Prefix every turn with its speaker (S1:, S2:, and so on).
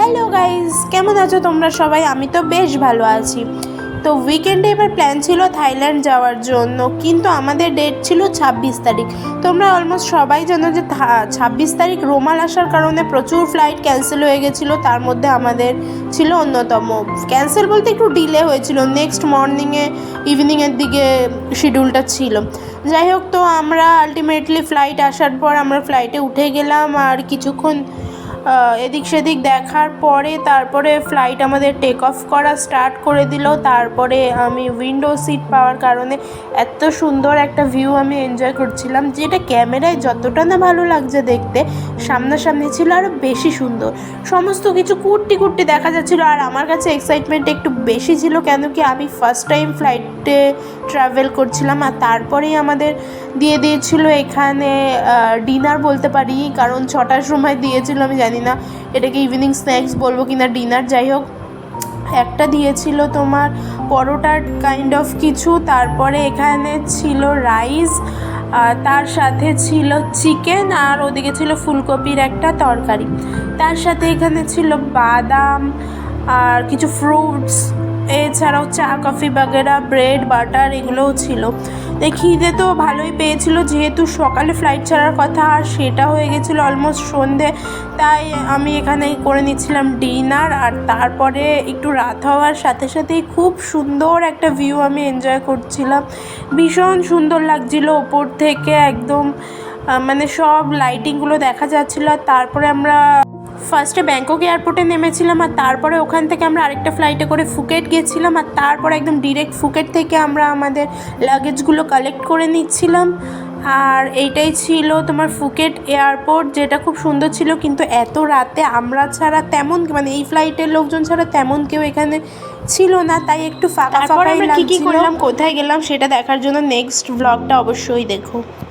S1: Hello guys, কেমন আছো তোমরা সবাই? আমি তো বেশ ভালো আছি। তো উইকেন্ডে এবার প্ল্যান ছিল থাইল্যান্ড যাওয়ার জন্য, কিন্তু আমাদের ডেট ছিল 26 তারিখ। তোমরা অলমোস্ট সবাই জানো যে 26 তারিখ রোমাল আসার কারণে প্রচুর ফ্লাইট ক্যান্সেল হয়ে গেছিলো। তার মধ্যে আমাদের ছিল অন্যতম। ক্যান্সেল বলতে একটু ডিলে হয়েছিল, নেক্সট মর্নিংয়ে ইভিনিংয়ের দিকে শিডিউলটা ছিল। যাই হোক, তো আমরা আলটিমেটলি ফ্লাইট আসার পর আমরা ফ্লাইটে উঠে গেলাম, আর কিছুক্ষণ এদিক সেদিক দেখার পরে তারপরে ফ্লাইট আমাদের টেক অফ করা স্টার্ট করে দিল। তারপরে আমি উইন্ডো সিট পাওয়ার কারণে এত সুন্দর একটা ভিউ আমি এনজয় করছিলাম, যেটা ক্যামেরায় যতটা না ভালো লাগছে দেখতে, সামনাসামনি ছিল আরও বেশি সুন্দর। সমস্ত কিছু কুট্টি কুট্টি দেখা যাচ্ছিলো। আর আমার কাছে এক্সাইটমেন্ট একটু বেশি ছিল, কেন কি আমি ফার্স্ট টাইম ফ্লাইটে ট্রাভেল করছিলাম। আর তারপরেই আমাদের দিয়ে দিয়েছিল এখানে ডিনার বলতে পারি, কারণ 6টার সময় দিয়েছিল। আমি জানি না এটাকে ইভিনিং স্ন্যাক্স বলবো কিনা ডিনার। যাই হোক, একটা দিয়েছিল তোমার পরোটার কাইন্ড অফ কিছু, তারপরে এখানে ছিল রাইস, তার সাথে ছিল চিকেন, আর ওদিকে ছিল ফুলকপির একটা তরকারি। তার সাথে এখানে ছিল বাদাম আর কিছু ফ্রুটস, এছাড়াও চা কফি বাগেরা, ব্রেড বাটার এগুলোও ছিল। খিদে তো ভালোই পেয়েছিল, যেহেতু সকালে ফ্লাইট ছাড়ার কথা, আর সেটা হয়ে গেছিলো অলমোস্ট সন্ধে। তাই আমি এখানে করে নিচ্ছিলাম ডিনার, আর তারপরে একটু রাত হওয়ার সাথে সাথেই খুব সুন্দর একটা ভিউ আমি এনজয় করছিলাম। ভীষণ সুন্দর লাগছিলো ওপর থেকে, একদম মানে সব লাইটিংগুলো দেখা যাচ্ছিলো। আর তারপরে আমরা ফার্স্টে ব্যাংকক এয়ারপোর্টে নেমেছিলাম, আর তারপরে ওখান থেকে আমরা আরেকটা ফ্লাইটে করে ফুকেট গেছিলাম, আর তারপরে একদম ডিরেক্ট ফুকেট থেকে আমরা আমাদের লাগেজগুলো কালেক্ট করে নিচ্ছিলাম। আর এইটাই ছিল তোমার ফুকেট এয়ারপোর্ট, যেটা খুব সুন্দর ছিল। কিন্তু এত রাতে আমরা ছাড়া তেমন, মানে এই ফ্লাইটের লোকজন ছাড়া তেমন কেউ এখানে ছিল না, তাই একটু ফাঁকা ফাঁকা লাগছিল। কি করলাম, কোথায় গেলাম সেটা দেখার জন্য নেক্সট ব্লগটা অবশ্যই দেখো।